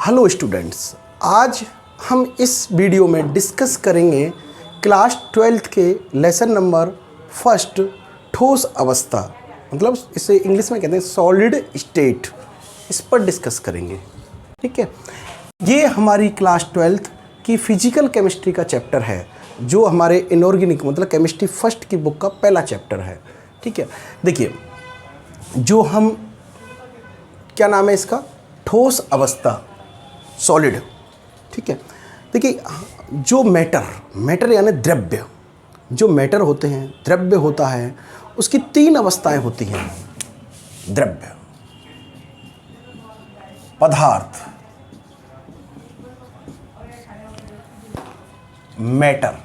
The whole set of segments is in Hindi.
हेलो स्टूडेंट्स, आज हम इस वीडियो में डिस्कस करेंगे क्लास 12th के लेसन नंबर फर्स्ट ठोस अवस्था, मतलब इसे इंग्लिश में कहते हैं सॉलिड स्टेट। इस पर डिस्कस करेंगे। ठीक है, ये हमारी क्लास 12th की फिजिकल केमिस्ट्री का चैप्टर है, जो हमारे इनऑर्गेनिक मतलब केमिस्ट्री फर्स्ट की बुक का पहला चैप्टर है। ठीक है, देखिए जो हम क्या नाम है इसका, ठोस अवस्था, सॉलिड। ठीक है, देखिए जो मैटर यानी द्रव्य, जो मैटर होते हैं, द्रव्य होता है, उसकी तीन अवस्थाएं होती हैं। द्रव्य, पदार्थ, मैटर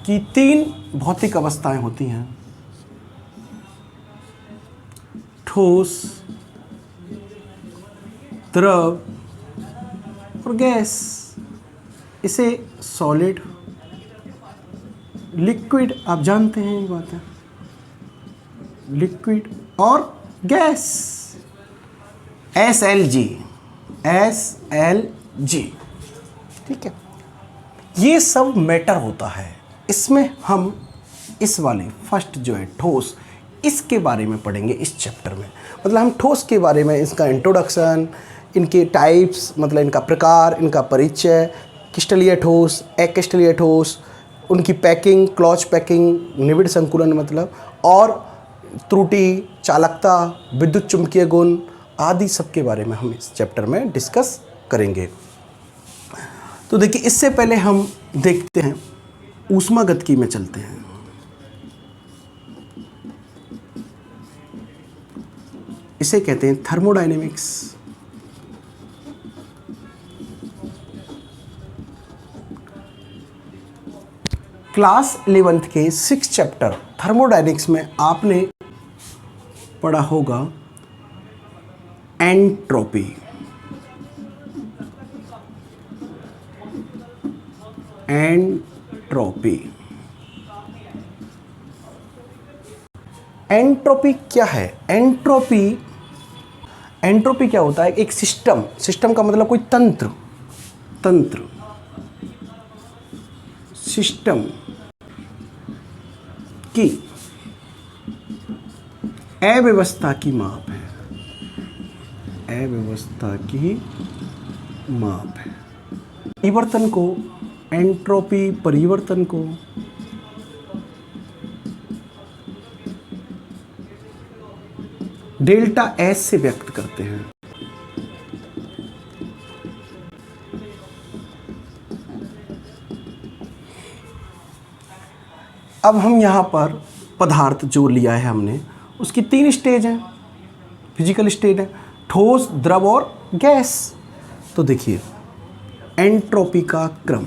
की तीन भौतिक अवस्थाएं होती हैं। ठोस, द्रव और गैस। इसे सॉलिड, लिक्विड, आप जानते हैं ये बात है, लिक्विड और गैस, SLG। ठीक है, ये सब मैटर होता है। इसमें हम इस वाले फर्स्ट जो है ठोस, इसके बारे में पढ़ेंगे इस चैप्टर में। मतलब हम ठोस के बारे में, इसका इंट्रोडक्शन, इनके टाइप्स मतलब इनका प्रकार, इनका परिचय, क्रिस्टलीय ठोस, अक्रिस्टलीय ठोस, उनकी पैकिंग, क्लॉच पैकिंग, निविड़ संकुलन मतलब, और त्रुटि, चालकता, विद्युत चुंबकीय गुण आदि सब के बारे में हम इस चैप्टर में डिस्कस करेंगे। तो देखिए, इससे पहले हम देखते हैं ऊष्मागतिकी में चलते हैं। इसे कहते हैं थर्मोडायनेमिक्स। क्लास 11th के 6 चैप्टर थर्मोडायनेमिक्स में आपने पढ़ा होगा एंट्रोपी। एंट्रोपी क्या है? एंट्रोपी क्या होता है? एक सिस्टम का मतलब कोई तंत्र, सिस्टम की अव्यवस्था की माप है, परिवर्तन को, एंट्रोपी परिवर्तन को डेल्टा S से व्यक्त करते हैं। अब हम यहाँ पर पदार्थ जो लिया है हमने, उसकी 3 स्टेज हैं, फिजिकल स्टेट है, ठोस, द्रव और गैस। तो देखिए एंट्रोपी का क्रम,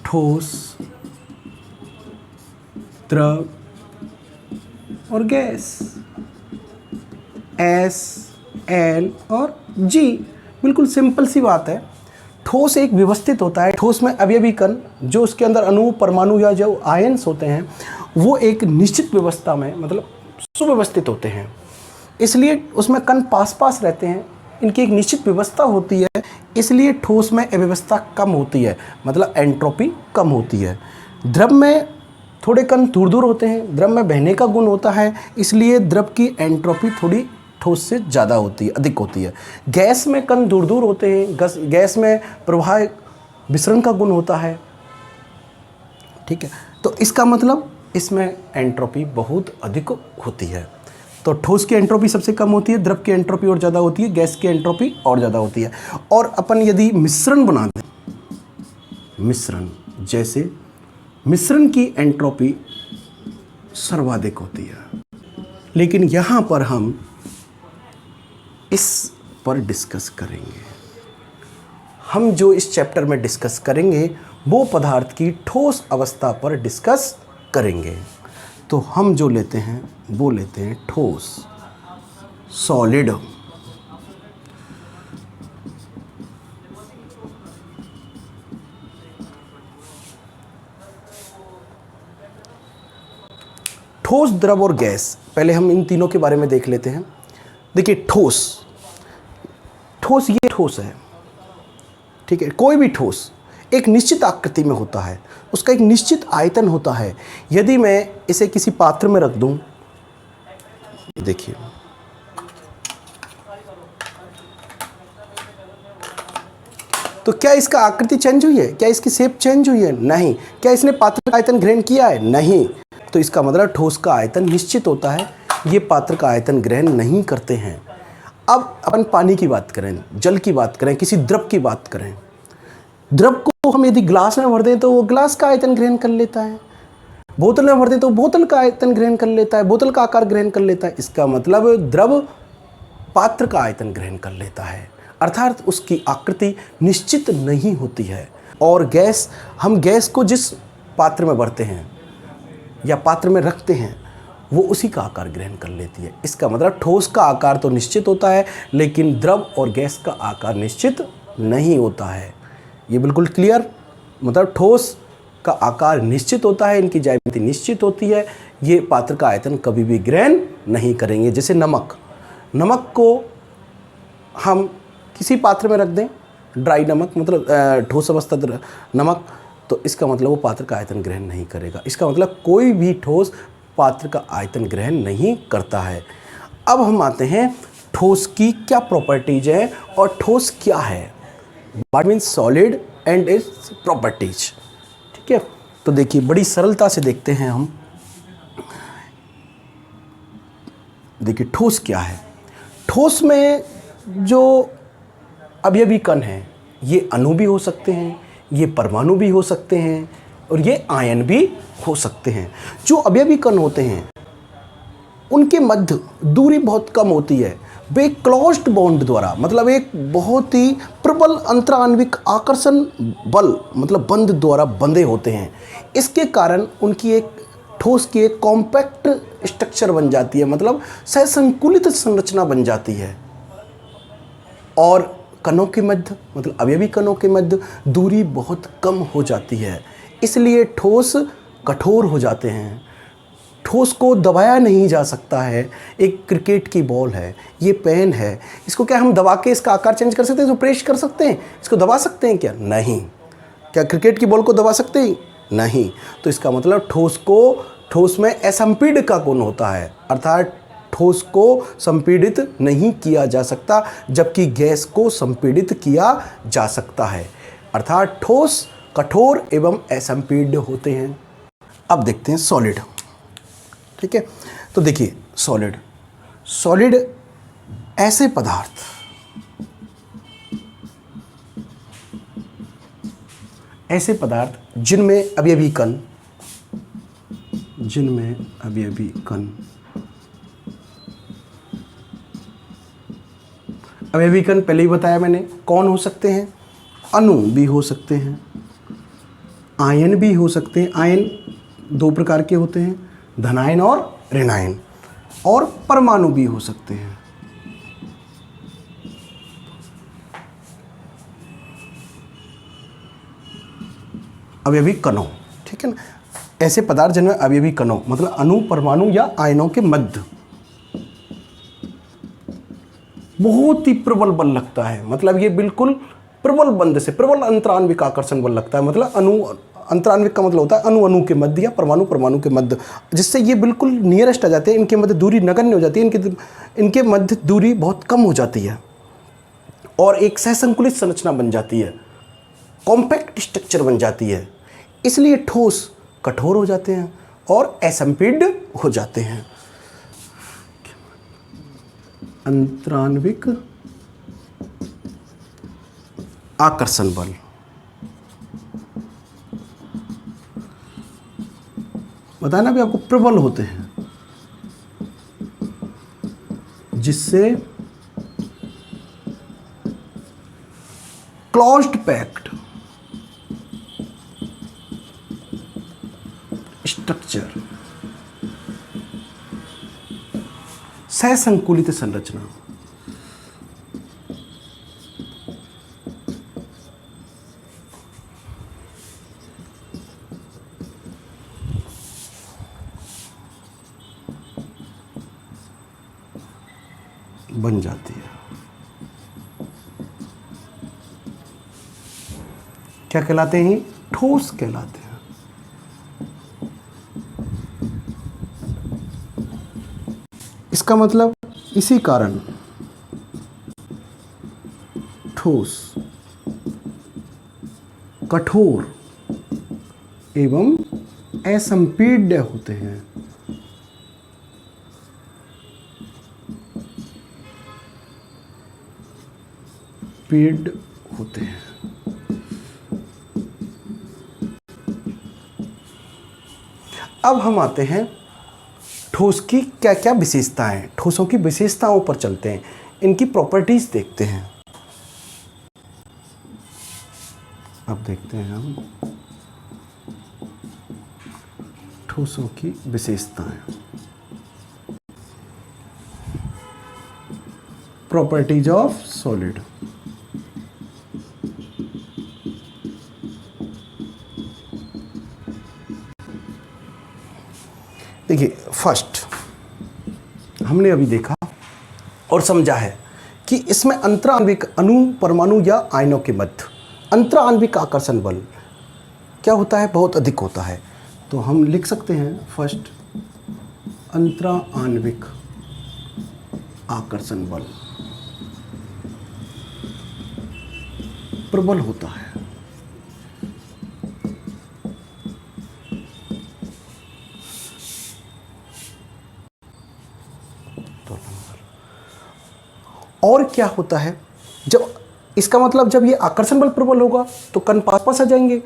ठोस, द्रव और गैस, S, L और G। बिल्कुल सिंपल सी बात है। ठोस एक व्यवस्थित होता है। ठोस में अवयवी कण, जो उसके अंदर अणु, परमाणु या जो आयन्स होते हैं, वो एक निश्चित व्यवस्था में मतलब सुव्यवस्थित होते हैं, इसलिए उसमें कण पास रहते हैं। इनकी एक निश्चित व्यवस्था होती है, इसलिए ठोस में अव्यवस्था कम होती है, मतलब एंट्रोपी कम होती है। द्रव में थोड़े कण दूर होते हैं, द्रव में बहने का गुण होता है, इसलिए द्रव की एंट्रोपी थोड़ी ठोस से ज़्यादा होती है, अधिक होती है। गैस में कण दूर होते हैं, गैस में प्रवाह विसरण का गुण होता है। ठीक है, तो इसका मतलब इसमें एंट्रोपी बहुत अधिक होती है। तो ठोस की एंट्रोपी सबसे कम होती है, द्रव की एंट्रोपी और ज़्यादा होती है, गैस की एंट्रोपी और ज़्यादा होती है। और अपन यदि मिश्रण बना दें, जैसे मिश्रण की एंट्रोपी सर्वाधिक होती है। लेकिन यहाँ पर हम इस पर डिस्कस करेंगे। हम जो इस चैप्टर में डिस्कस करेंगे वो पदार्थ की ठोस अवस्था पर डिस्कस करेंगे। तो हम जो लेते हैं वो लेते हैं ठोस, सॉलिड, ठोस, द्रव और गैस, पहले हम इन तीनों के बारे में देख लेते हैं। देखिए ठोस, ठोस ये ठोस है, ठीक है। कोई भी ठोस एक निश्चित आकृति में होता है, उसका एक निश्चित आयतन होता है। यदि मैं इसे किसी पात्र में रख दूं, देखिए तो क्या इसका आकृति चेंज हुई है? क्या इसकी शेप चेंज हुई है? नहीं। क्या इसने पात्र का आयतन ग्रहण किया है? नहीं। तो इसका मतलब ठोस का आयतन निश्चित होता है, ये पात्र का आयतन ग्रहण नहीं करते हैं। अब अपन पानी की बात करें, जल की बात करें, किसी द्रव की बात करें, द्रव को हम यदि ग्लास में भर दें तो वो ग्लास का आयतन ग्रहण कर लेता है, बोतल में भर दें तो बोतल का आयतन ग्रहण कर लेता है, बोतल का आकार ग्रहण कर लेता है। इसका मतलब द्रव पात्र का आयतन ग्रहण कर लेता है, अर्थात उसकी आकृति निश्चित नहीं होती है। और गैस, हम गैस को जिस पात्र में भरते हैं या पात्र में रखते हैं वो उसी का आकार ग्रहण कर लेती है। इसका मतलब ठोस का आकार तो निश्चित होता है, लेकिन द्रव और गैस का आकार निश्चित नहीं होता है। ये बिल्कुल क्लियर, मतलब ठोस का आकार निश्चित होता है, इनकी ज्यामिति निश्चित होती है, ये पात्र का आयतन कभी भी ग्रहण नहीं करेंगे। जैसे नमक, नमक को हम किसी पात्र में रख दें, ड्राई नमक मतलब ठोस अवस्था नमक, तो इसका मतलब वो पात्र का आयतन ग्रहण नहीं करेगा। इसका मतलब कोई भी ठोस पात्र का आयतन ग्रहण नहीं करता है। अब हम आते हैं ठोस की क्या प्रॉपर्टीज है और ठोस क्या है, what means solid and its properties. ठीक है, तो देखिए बड़ी सरलता से देखते हैं हम। देखिए ठोस क्या है। ठोस में जो अवयवी कण हैं, ये अणु भी हो सकते हैं, ये परमाणु भी हो सकते हैं और ये आयन भी हो सकते हैं। जो अवयवी कण होते हैं उनके मध्य दूरी बहुत कम होती है, वे क्लोज्ड बॉन्ड द्वारा, मतलब एक बहुत ही प्रबल अंतराण्विक आकर्षण बल मतलब बंध द्वारा बंधे होते हैं। इसके कारण उनकी एक ठोस की एक कॉम्पैक्ट स्ट्रक्चर बन जाती है, मतलब सहसंकुलित संरचना बन जाती है। और कणों के मध्य मतलब अवयवी कणों के मध्य दूरी बहुत कम हो जाती है, इसलिए ठोस कठोर हो जाते हैं। ठोस को दबाया नहीं जा सकता है। एक क्रिकेट की बॉल है, ये पेन है, इसको क्या हम दबा के इसका आकार चेंज कर सकते हैं? तो प्रेस कर सकते हैं, इसको दबा सकते हैं क्या? नहीं। क्या क्रिकेट की बॉल को दबा सकते हैं? नहीं। तो इसका मतलब ठोस में असंपीड का गुण होता है, अर्थात ठोस को संपीड़ित नहीं किया जा सकता, जबकि गैस को संपीड़ित किया जा सकता है। अर्थात ठोस कठोर एवं असंपीड्य होते हैं। अब देखते हैं सॉलिड। ठीक है, तो देखिए सॉलिड ऐसे पदार्थ जिनमें अवयवी कण पहले ही बताया मैंने कौन हो सकते हैं, अणु भी हो सकते हैं, आयन भी हो सकते हैं। आयन दो प्रकार के होते हैं, धनायन और ऋणायन, और परमाणु भी हो सकते हैं। अवयवी कणों, ठीक है ना, ऐसे पदार्थ जिनमें अवयवी कणों मतलब अणु, परमाणु या आयनों के मध्य बहुत ही प्रबल बल लगता है, मतलब ये बिल्कुल प्रबल बंध से प्रबल अंतराण्विक आकर्षण बल लगता है। मतलब अंतराण्विक का मतलब होता है अणु अणु के मध्य या परमाणु परमाणु के मध्य, जिससे ये बिल्कुल नियरेस्ट आ जाते हैं, इनके मध्य दूरी नगण्य हो जाती है, इनके मध्य दूरी बहुत कम हो जाती है और एक सहसंकुलित संरचना बन जाती है, कॉम्पैक्ट स्ट्रक्चर बन जाती है। इसलिए ठोस कठोर हो जाते हैं और असंपीड्य हो जाते हैं। अंतराण्विक आकर्षण बल, बताया ना भी आपको, प्रबल होते हैं, जिससे क्लोज्ड पैक्ड स्ट्रक्चर, सहसंकुलित संरचना। बन जाती है। क्या कहलाते हैं? ठोस कहलाते हैं। इसका मतलब इसी कारण ठोस कठोर एवं असंपीड्य होते हैं। पीड होते हैं। अब हम आते हैं ठोस की क्या क्या विशेषताएं। ठोसों की विशेषताओं पर चलते हैं, इनकी प्रॉपर्टीज देखते हैं। अब देखते हैं हम ठोसों की विशेषताएं। Properties of solid. देखिए, फर्स्ट हमने अभी देखा और समझा है कि इसमें अंतराण्विक अणु, परमाणु या आयनों के मध्य अंतराण्विक आकर्षण बल क्या होता है? बहुत अधिक होता है। तो हम लिख सकते हैं फर्स्ट, अंतराण्विक आकर्षण बल प्रबल होता है। और क्या होता है? जब इसका मतलब जब ये आकर्षण बल प्रबल होगा तो कण पास पास आ जाएंगे,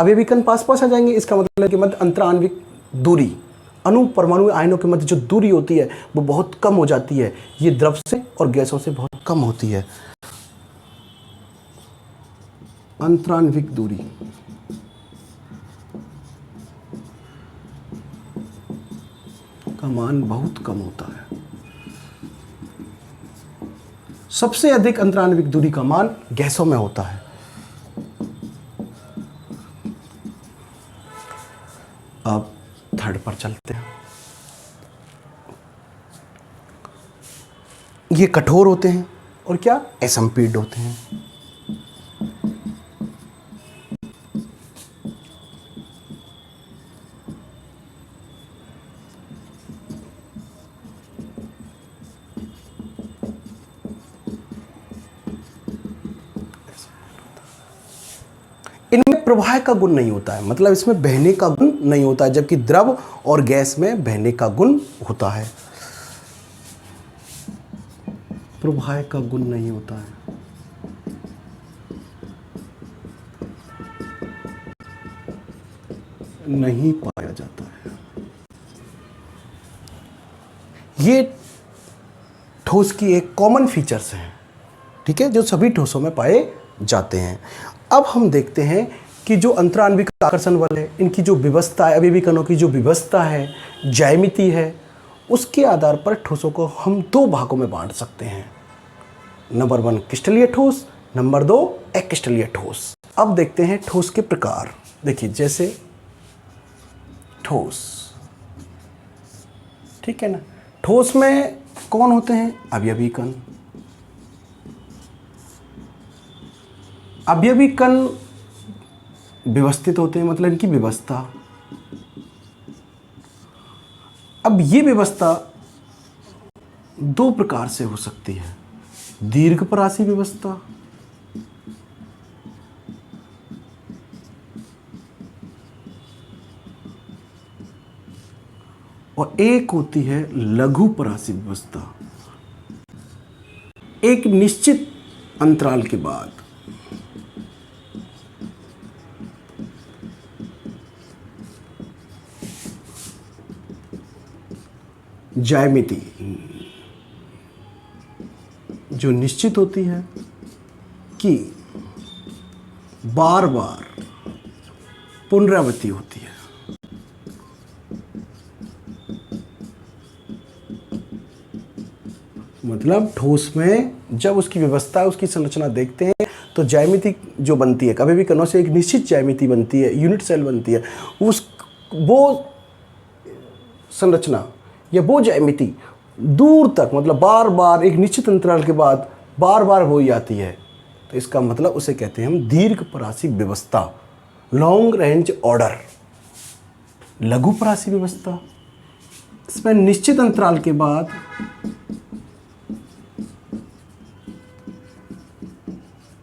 अभी भी कण पास पास आ जाएंगे। इसका मतलब कि मध्य अंतराण्विक दूरी, अणु परमाणु आयनों के मध्य जो दूरी होती है वो बहुत कम हो जाती है। ये द्रव से और गैसों से बहुत कम होती है। अंतराण्विक दूरी का मान बहुत कम होता है। सबसे अधिक अंतराण्विक दूरी का मान गैसों में होता है। अब थर्ड पर चलते हैं। ये कठोर होते हैं और क्या? असंपीड्य होते हैं। इनमें प्रवाह का गुण नहीं होता है, मतलब इसमें बहने का गुण नहीं होता है, जबकि द्रव और गैस में बहने का गुण होता है। प्रवाह का गुण नहीं होता है। नहीं पाया जाता है। ये ठोस की एक कॉमन फीचर्स हैं, ठीक है, जो सभी ठोसों में पाए जाते हैं। अब हम देखते हैं कि जो अंतराण्विक आकर्षण बल है, इनकी जो व्यवस्था है, अभी कणों की जो व्यवस्था है, ज्यामिति है, उसके आधार पर ठोसों को हम दो भागों में बांट सकते हैं। नंबर 1 क्रिस्टलीय ठोस, नंबर 2 अक्रिस्टलीय ठोस। अब देखते हैं ठोस के प्रकार। देखिए, जैसे ठोस, ठीक है ना, ठोस में कौन होते हैं? अवयवी कण। अवयवी कण व्यवस्थित होते हैं, मतलब इनकी व्यवस्था। अब ये व्यवस्था दो प्रकार से हो सकती है, दीर्घपरासी व्यवस्था और एक होती है लघुपरासी व्यवस्था। एक निश्चित अंतराल के बाद ज्यामिति जो निश्चित होती है कि बार बार पुनरावृत्ति होती है। मतलब ठोस में जब उसकी व्यवस्था, उसकी संरचना देखते हैं तो ज्यामिति जो बनती है, कभी भी कणों से एक निश्चित ज्यामिति बनती है, यूनिट सेल बनती है, वो संरचना या वो ज्यामिति दूर तक, मतलब बार बार एक निश्चित अंतराल के बाद बार बार हो जाती है, तो इसका मतलब उसे कहते हैं हम दीर्घपरासी व्यवस्था, लॉन्ग रेंज ऑर्डर। लघुपरासी व्यवस्था, इसमें निश्चित अंतराल के बाद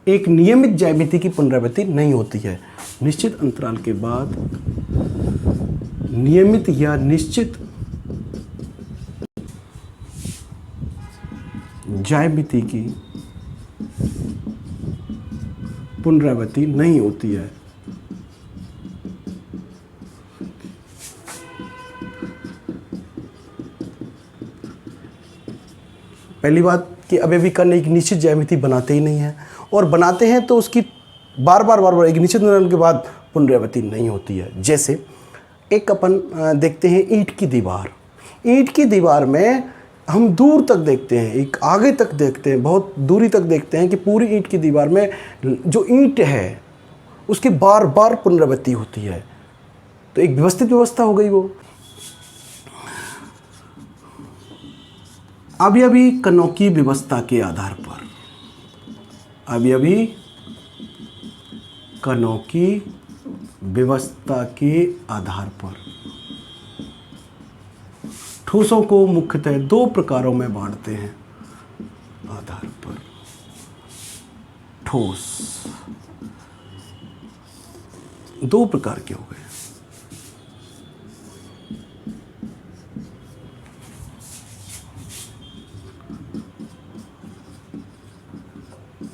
एक नियमित ज्यामिति की पुनरावृत्ति नहीं होती है। निश्चित अंतराल के बाद नियमित या निश्चित ज्यामिति की पुनरावृत्ति नहीं होती है। पहली बात कि अवयवी कण एक निश्चित ज्यामिति बनाते ही नहीं है, और बनाते हैं तो उसकी बार बार एक निश्चित अंतराल के बाद पुनरावृत्ति नहीं होती है। जैसे एक अपन देखते हैं ईंट की दीवार। ईंट की दीवार में हम दूर तक देखते हैं, एक आगे तक देखते हैं, बहुत दूरी तक देखते हैं कि पूरी ईंट की दीवार में जो ईंट है उसकी बार बार पुनरावृत्ति होती है। तो एक व्यवस्थित व्यवस्था हो गई वो। अवयवी कणों की व्यवस्था के आधार पर, अवयवी कणों की व्यवस्था के आधार पर ठोसों को मुख्यतः दो प्रकारों में बांटते हैं। आधार पर ठोस दो प्रकार के हो गए।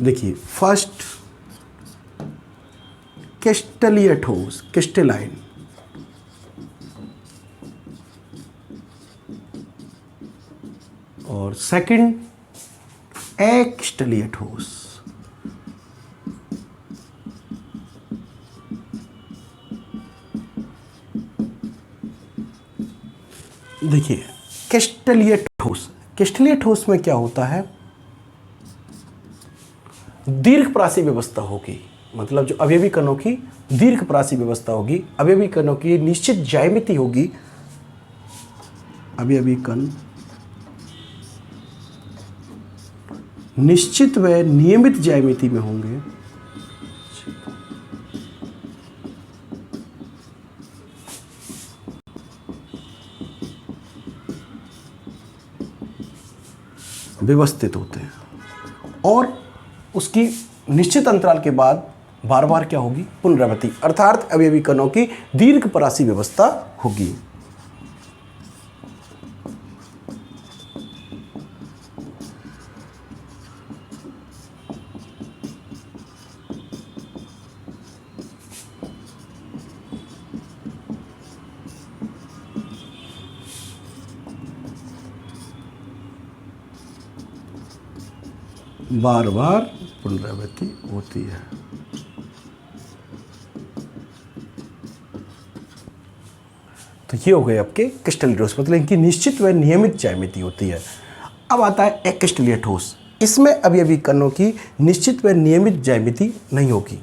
देखिए, फर्स्ट क्रिस्टलीय ठोस, क्रिस्टलाइन, और सेकंड एक्रिस्टलीय ठोस। देखिए, क्रिस्टलीय ठोस, क्रिस्टलीय ठोस में क्या होता है, दीर्घपरासी व्यवस्था होगी, मतलब जो अवयवी कणों की दीर्घपरासी व्यवस्था होगी, अवयवी कणों की निश्चित ज्यामिति होगी, अवयवी कण निश्चित व नियमित ज्यामिति में होंगे। व्यवस्थित होते हैं, और उसकी निश्चित अंतराल के बाद बार बार क्या होगी, पुनरावृत्ति, अर्थात अवयवी कणों की दीर्घपरासी व्यवस्था होगी। बार बार पुनरावृत्ति होती है। तो ये हो गए आपके क्रिस्टलीय ठोस, मतलब इनकी निश्चित व नियमित ज्यामिति होती है। अब आता है एक्रिस्टलीय ठोस। इसमें अवयवी कणों की निश्चित व नियमित ज्यामिति नहीं होगी,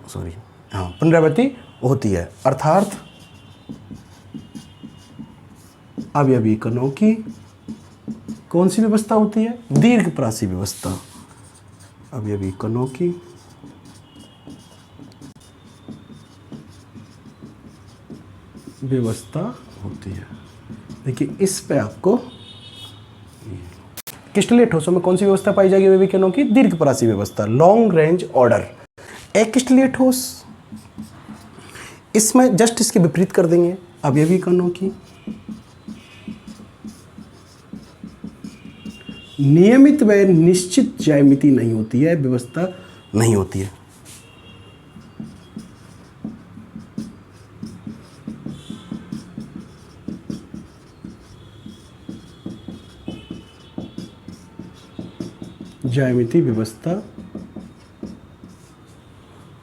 पुनरावृत्ति होती है, अर्थात अवयवी कणों की कौन सी व्यवस्था होती है, दीर्घपरासी व्यवस्था। अवयवी कणों की व्यवस्था होती है। देखिए, इस पे आपको क्रिस्टलीय ठोसों में कौन सी व्यवस्था पाई जाएगी, अवयवी कणों की दीर्घपरासी व्यवस्था, लॉन्ग रेंज ऑर्डर। एक्रिस्टलीय ठोस, इसमें जस्ट इसके विपरीत कर देंगे, अवयवी कणों की नियमित व निश्चित ज्यामिति नहीं होती है, व्यवस्था नहीं होती है। ज्यामिति व्यवस्था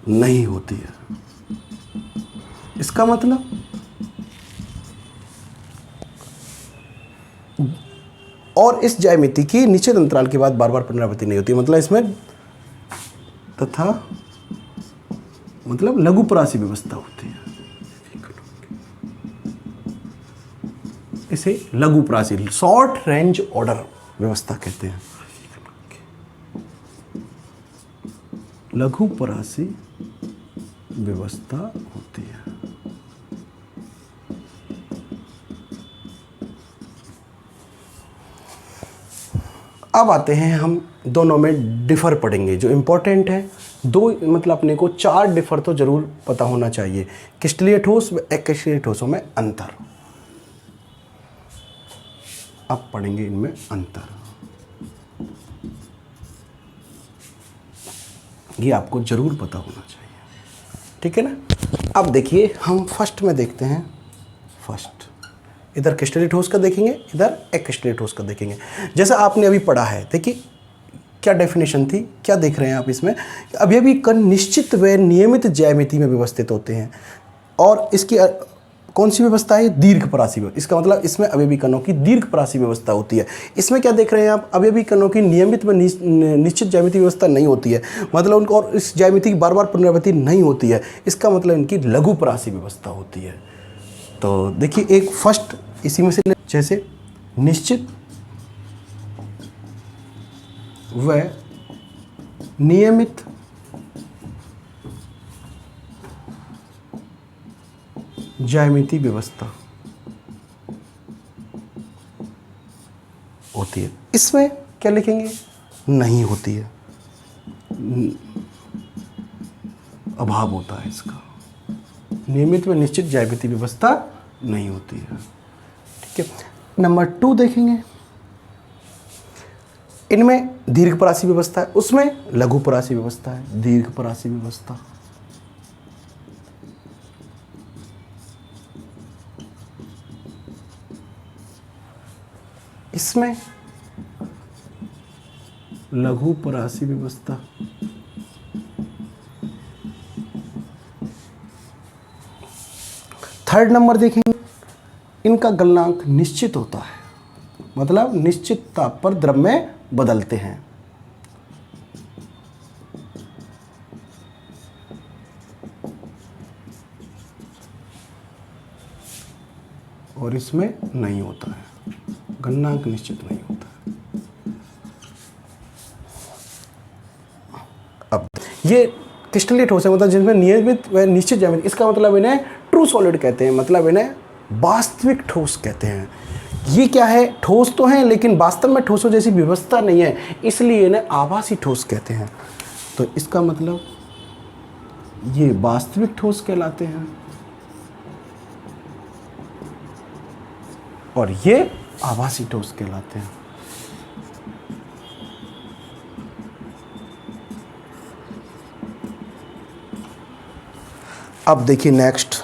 नहीं होती है। इसका मतलब और इस ज्यामिति की निश्चित अंतराल के बाद बार बार पुनरावृत्ति नहीं होती, मतलब इसमें तथा मतलब लघुपरासी व्यवस्था होती है। इसे लघुपरासी, शॉर्ट रेंज ऑर्डर व्यवस्था कहते हैं। लघुपरासी व्यवस्था होती है। अब आते हैं हम दोनों में डिफर पढ़ेंगे जो इम्पोर्टेंट है। दो मतलब अपने को 4 डिफर तो जरूर पता होना चाहिए। क्रिस्टलीय ठोस व अक्रिस्टलीय ठोसों में अंतर। अब पढ़ेंगे इनमें अंतर, ये आपको जरूर पता होना चाहिए, ठीक है ना। अब देखिए हम फर्स्ट में देखते हैं। फर्स्ट इधर क्रिस्टलीय ठोस का देखेंगे, इधर अक्रिस्टलीय ठोस का देखेंगे। जैसा आपने अभी पढ़ा है, देखिए क्या डेफिनेशन थी, क्या देख रहे हैं आप इसमें। अवयवी कण निश्चित व नियमित ज्यामिति में व्यवस्थित होते हैं और इसकी कौन सी व्यवस्था है, दीर्घपरासी व्यवस्था। इसका मतलब इसमें अवयवी कणों की दीर्घपरासी व्यवस्था होती है। इसमें क्या देख रहे हैं आप, अवयवी कणों की नियमित व निश्चित ज्यामिति व्यवस्था नहीं होती है, मतलब उनको और इस ज्यामिति की बार बार पुनरावृत्ति नहीं होती है। इसका मतलब इनकी लघुपरासी व्यवस्था होती है। तो देखिए एक फर्स्ट इसी में से, जैसे निश्चित व नियमित ज्यामिति व्यवस्था होती है। इसमें क्या लिखेंगे, नहीं होती है, अभाव होता है इसका। नियमित व निश्चित ज्यामिति व्यवस्था नहीं होती है, ठीक है। नंबर 2 देखेंगे, इनमें दीर्घपरासी व्यवस्था है, उसमें लघुपरासी व्यवस्था है। दीर्घपरासी व्यवस्था, इसमें लघुपरासी व्यवस्था। थर्ड नंबर देखेंगे, इनका गलनांक निश्चित होता है, मतलब निश्चित ताप पर द्रव्य बदलते हैं। और इसमें नहीं होता है, गलनांक निश्चित नहीं होता है। अब ये क्रिस्टलीय ठोस है, मतलब जिनमें नियमित व निश्चित ज्यामिति, इसका मतलब इन्हें ट्रू सॉलिड कहते हैं, मतलब इन्हें वास्तविक ठोस कहते हैं। ये क्या है, ठोस तो हैं लेकिन वास्तव में ठोसों जैसी व्यवस्था नहीं है, इसलिए इन्हें आभासी ठोस कहते हैं। तो इसका मतलब ये वास्तविक ठोस कहलाते हैं और ये आभासी ठोस कहलाते हैं। अब देखिए नेक्स्ट,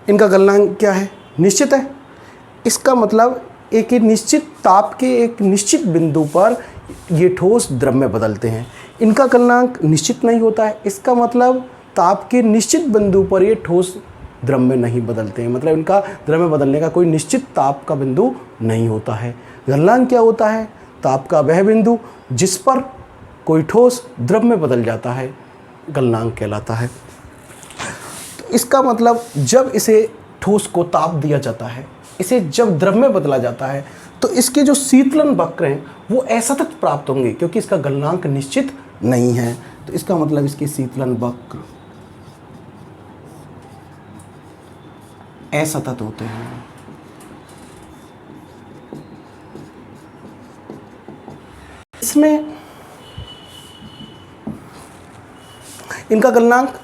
इनका गलनांक क्या है, निश्चित है। इसका मतलब एक निश्चित ताप के एक निश्चित बिंदु पर ये ठोस द्रव में बदलते हैं। इनका गलनांक निश्चित नहीं होता है, इसका मतलब ताप के निश्चित बिंदु पर ये ठोस द्रव में नहीं बदलते हैं, मतलब इनका द्रव में बदलने का कोई निश्चित ताप का बिंदु नहीं होता है। गलनांक क्या होता है, ताप का वह बिंदु जिस पर कोई ठोस द्रव में बदल जाता है, गलनांक कहलाता है। तो इसका मतलब जब इसे ठोस को ताप दिया जाता है, इसे जब द्रव में बदला जाता है, तो इसके जो शीतलन वक्र हैं वो असतत प्राप्त होंगे, क्योंकि इसका गलनांक निश्चित नहीं है। तो इसका मतलब इसके शीतलन वक्र असतत होते हैं। इसमें इनका गलनांक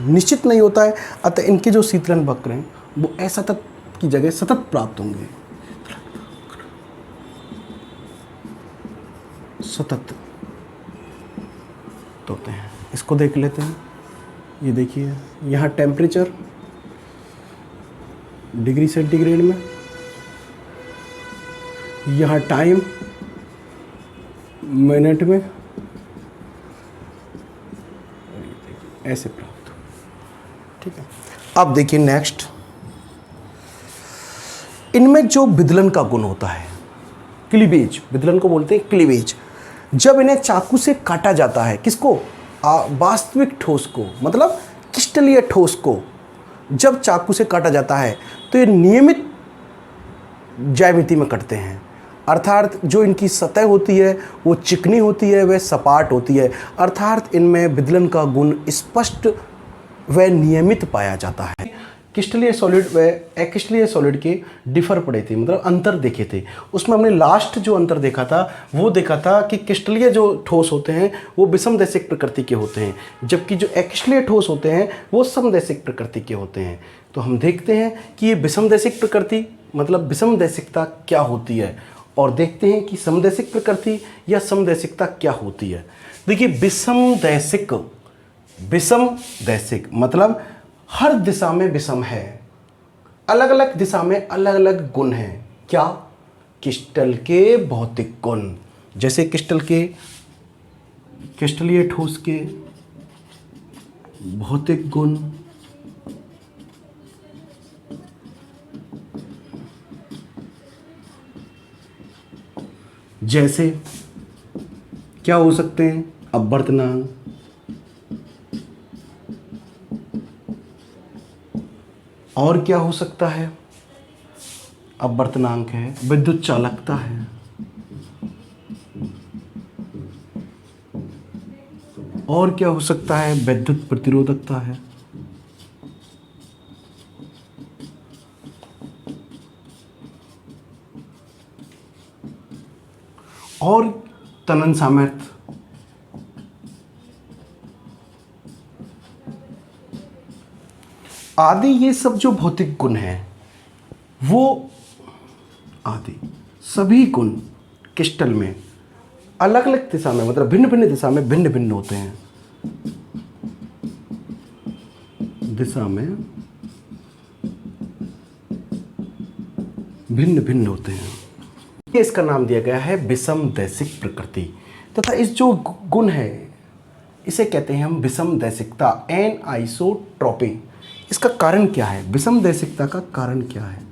निश्चित नहीं होता है, अतः इनके जो शीतलन वक्र हैं वो असतत की जगह सतत प्राप्त होंगे, सतत होते हैं। इसको देख लेते हैं। ये देखिए यहाँ टेम्परेचर डिग्री सेंटीग्रेड में, यहाँ टाइम मिनट में, ऐसे प्राप्त, ठीक है। अब देखिए नेक्स्ट, इनमें जो विदलन का गुण होता है, क्लीवेज, विदलन को बोलते हैं क्लीवेज। जब इन्हें चाकू से काटा जाता है, किसको, वास्तविक ठोस को, मतलब क्रिस्टलीय ठोस को जब चाकू से काटा जाता है, तो ये नियमित ज्यामिति में कटते हैं, अर्थात जो इनकी सतह होती है वो चिकनी होती है, वह सपाट होती है, अर्थात इनमें विदलन का गुण स्पष्ट व नियमित पाया जाता है। क्रिस्टलीय सॉलिड व अक्रिस्टलीय सॉलिड के डिफर पड़े थे, मतलब अंतर देखे थे। उसमें हमने लास्ट जो अंतर देखा था वो देखा था कि क्रिस्टलीय जो ठोस होते हैं वो विषमदैशिक प्रकृति के होते हैं, जबकि जो अक्रिस्टलीय ठोस होते हैं वो समदैशिक प्रकृति के होते हैं। तो हम देखते हैं कि ये विषमदैशिक प्रकृति मतलब विषमदैशिकता क्या होती है, और देखते हैं कि समदैशिक प्रकृति या समदैशिकता क्या होती है। देखिए विषमदैशिक मतलब हर दिशा में विषम है, अलग अलग दिशा में अलग अलग गुण हैं। क्या? क्रिस्टल के भौतिक गुण, जैसे क्रिस्टलीय ठोस के भौतिक गुण, जैसे क्या हो सकते हैं? अपवर्तनांक, और क्या हो सकता है? अपवर्तनांक है, विद्युत चालकता है, और क्या हो सकता है? विद्युत प्रतिरोधकता है, और तनन सामर्थ्य, आदि। ये सब जो भौतिक गुण हैं वो आदि सभी गुण क्रिस्टल में अलग अलग दिशा में मतलब भिन्न भिन्न दिशा में भिन्न भिन्न होते हैं, दिशा में भिन्न भिन्न होते हैं। इसका नाम दिया गया है विषमदैशिक प्रकृति, तथा इस जो गुण है इसे कहते हैं हम विषमदैशिकता, एनआइसोट्रॉपी। इसका कारण क्या है? विषमदैशिकता का कारण क्या है?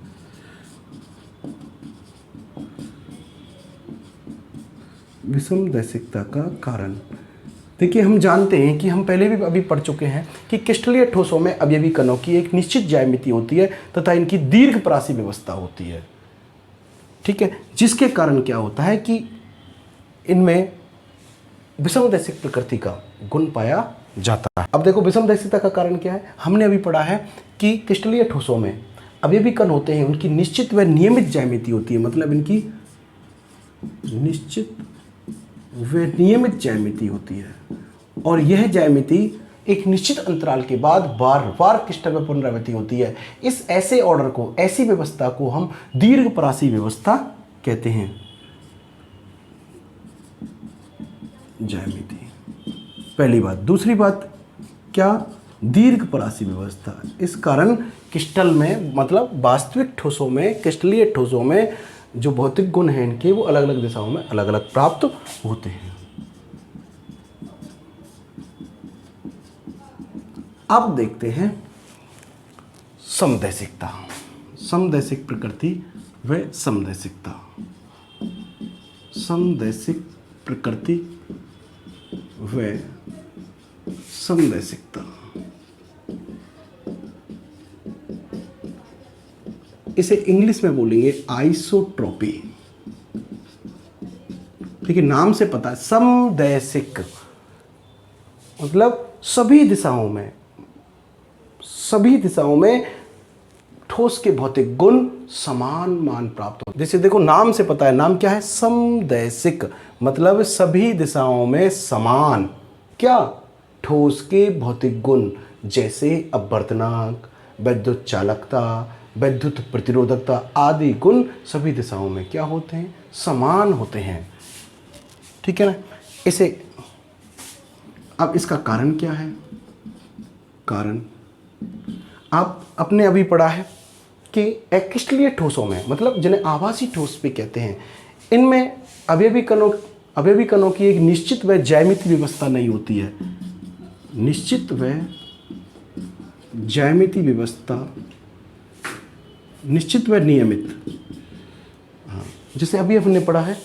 विषमदैशिकता का कारण देखिए, हम जानते हैं कि हम पहले भी अभी पढ़ चुके हैं कि क्रिस्टलीय ठोसों में अवयवी कणों की एक निश्चित ज्यामिति होती है तथा इनकी दीर्घपरासी व्यवस्था होती है। ठीक है, जिसके कारण क्या होता है कि इनमें विषमदैशिक प्रकृति का गुण पाया जाता है। अब देखो विषमदैशिकता का कारण क्या है। हमने अभी पढ़ा है कि क्रिस्टलीय ठोसों में अवयवी कण होते हैं, उनकी निश्चित व नियमित ज्यामिति होती है, मतलब इनकी निश्चित व नियमित ज्यामिति होती है, और यह ज्यामिति एक निश्चित अंतराल के बाद बार बार क्रिस्टल में पुनरावृत्ति होती है। इस ऐसे ऑर्डर को, ऐसी व्यवस्था को हम दीर्घपरासी व्यवस्था कहते हैं। ज्यामिति पहली बात। दूसरी बात क्या? दीर्घपरासी व्यवस्था। इस कारण क्रिस्टल में मतलब वास्तविक ठोसों में, क्रिस्टलीय ठोसों में जो भौतिक गुण हैं इनके वो अलग अलग दिशाओं में अलग अलग प्राप्त होते हैं। अब देखते हैं समदैशिकता, समदैशिक प्रकृति व समदैशिकता। समदैशिक प्रकृति व समदैशिकता, इसे इंग्लिश में बोलेंगे आइसोट्रॉपी। ठीक है, नाम से पता है समदैशिक मतलब सभी दिशाओं में ठोस के भौतिक गुण समान मान प्राप्त हो। जैसे देखो नाम से पता है, नाम क्या है? समदैशिक मतलब सभी दिशाओं में समान क्या? ठोस के भौतिक गुण, जैसे अपवर्तनांक, विद्युत चालकता, विद्युत प्रतिरोधकता आदि गुण सभी दिशाओं में क्या होते हैं? समान होते हैं। ठीक है ना। इसे अब इसका कारण क्या है? कारण आप अपने अभी पढ़ा है कि अक्रिस्टलीय ठोसों में मतलब जिन्हें आभासी ठोस भी कहते हैं, इनमें अवयवी कणों की एक निश्चित व ज्यामिति व्यवस्था नहीं होती है। निश्चित व ज्यामिति व्यवस्था, निश्चित व नियमित। हाँ, जैसे अभी हमने पढ़ा है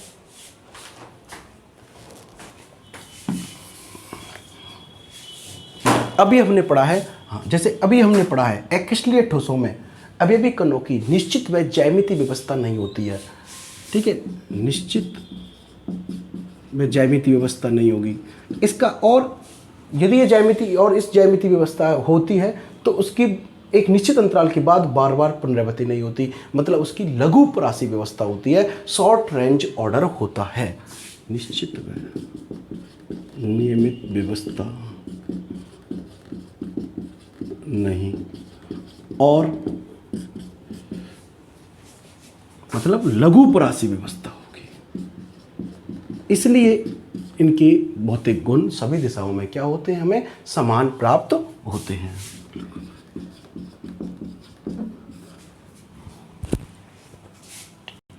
हाँ, जैसे अभी हमने पढ़ा है अक्रिस्टलीय ठोसों में अवयवी कणों की निश्चित व ज्यामितीय व्यवस्था नहीं होती है। ठीक है, निश्चित व ज्यामितीय व्यवस्था नहीं होगी इसका, और यदि ये ज्यामिति और इस ज्यामितीय व्यवस्था होती है तो उसकी एक निश्चित अंतराल के बाद बार बार पुनरावृत्ति नहीं होती, मतलब उसकी लघु प्रासी व्यवस्था होती है, शॉर्ट रेंज ऑर्डर होता है। निश्चित व नियमित व्यवस्था नहीं, और मतलब लघु प्रासी व्यवस्था होगी। इसलिए इनके भौतिक गुण सभी दिशाओं में क्या होते हैं, हमें समान प्राप्त होते हैं।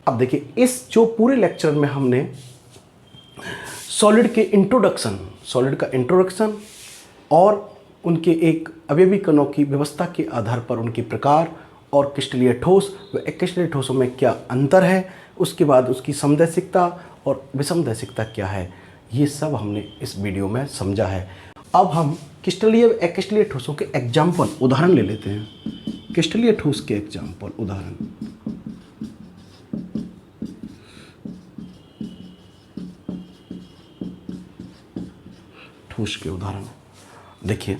अब देखिए, इस जो पूरे लेक्चर में हमने सॉलिड के इंट्रोडक्शन, सॉलिड का इंट्रोडक्शन और उनके एक अवयवी कणों की व्यवस्था के आधार पर उनके प्रकार और क्रिस्टलीय ठोस व अक्रिस्टलीय ठोसों में क्या अंतर है, उसके बाद उसकी समदैशिकता और विषमदैशिकता क्या है, ये सब हमने इस वीडियो में समझा है। अब हम क्रिस्टलीय व अक्रिस्टलीय ठोसों के एग्जाम्पल उदाहरण ले लेते हैं। क्रिस्टलीय ठोस के एग्जाम्पल उदाहरण, ठोस के उदाहरण देखिए,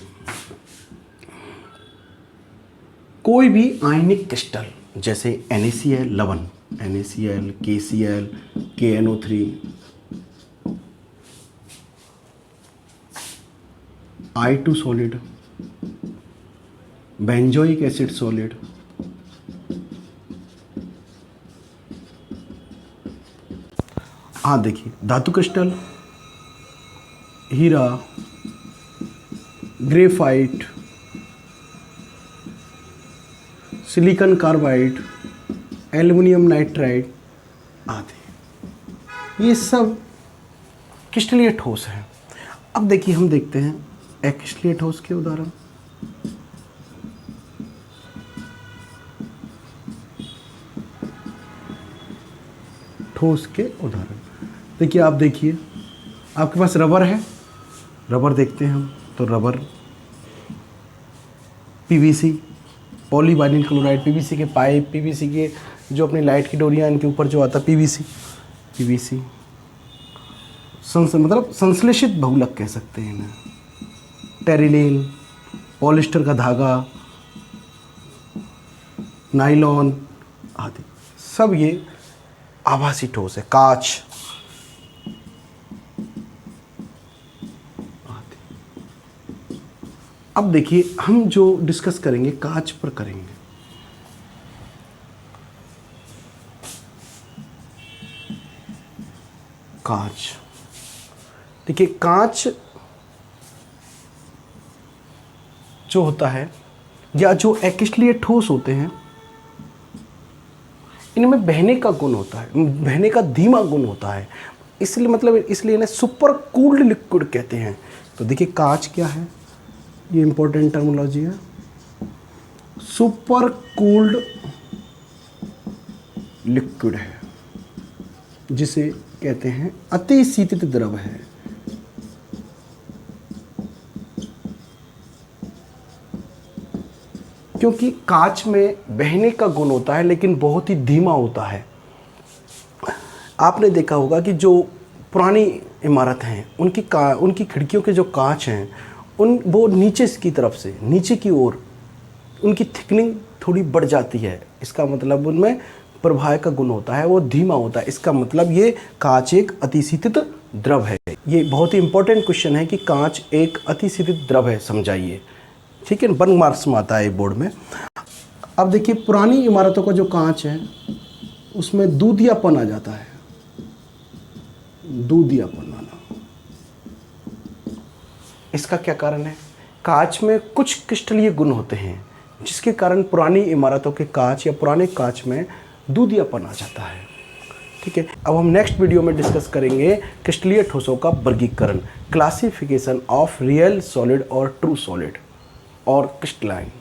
कोई भी आयनिक क्रिस्टल जैसे NaCl लवण, NaCl, KCl, KNO3, I2 solid, benzoic acid solid, हाँ देखिए, धातु क्रिस्टल, हीरा, graphite, silicon carbide, aluminium nitride आदि, ये सब क्रिस्टलीय ठोस है। अब देखिए, हम देखते हैं अक्रिस्टलीय ठोस के उदाहरण। ठोस के उदाहरण देखिए, आप देखिए, आपके पास रबर है, रबर देखते हैं हम तो रबर, पीवीसी, पॉलीवाइनिल क्लोराइड, पीवीसी के पाइप, पीवीसी के जो अपनी लाइट की डोरियां, इनके ऊपर जो आता है पीवीसी, मतलब संश्लेषित बहुलक कह सकते हैं इन्हें, टेरिलीन, पॉलिस्टर का धागा, नाइलॉन आदि, सब ये आभासी ठोस है। कांच आदि। अब देखिए, हम जो डिस्कस करेंगे कांच पर करेंगे। कांच, देखिए, कांच जो होता है या जो अक्रिस्टलीय ठोस होते हैं, इनमें बहने का गुण होता है, बहने का धीमा गुण होता है, इसलिए इन्हें सुपर कूल्ड लिक्विड कहते हैं। तो देखिए, कांच क्या है, ये इंपॉर्टेंट टर्मिनोलॉजी है। सुपर कूल्ड लिक्विड है, जिसे कहते हैं अति शीतित द्रव है। क्योंकि कांच में बहने का गुण होता है लेकिन बहुत ही धीमा होता है। आपने देखा होगा कि जो पुरानी इमारत हैं, उनकी खिड़कियों के जो कांच हैं, वो नीचे की तरफ से, नीचे की ओर उनकी थिकनिंग थोड़ी बढ़ जाती है। इसका मतलब उनमें प्रवाह का गुण होता है, वो धीमा होता है। इसका मतलब ये कांच एक अतिशीतित द्रव है। ये बहुत ही इंपॉर्टेंट क्वेश्चन है कि कांच एक अतिशीतित द्रव है, समझाइए। ठीक है, 1 मार्क्स में आता है बोर्ड में। अब देखिए, पुरानी इमारतों का जो कांच है उसमें दूधियापन आ जाता है, दूधियापन आना। इसका क्या कारण है? कांच में कुछ क्रिस्टलीय गुण होते हैं जिसके कारण पुरानी इमारतों के कांच या पुराने कांच में दूधियापन आ जाता है। ठीक है, अब हम नेक्स्ट वीडियो में डिस्कस करेंगे क्रिस्टलीय ठोसों का वर्गीकरण, क्लासिफिकेशन ऑफ रियल सॉलिड और ट्रू सॉलिड और क्रिस्टलाइन।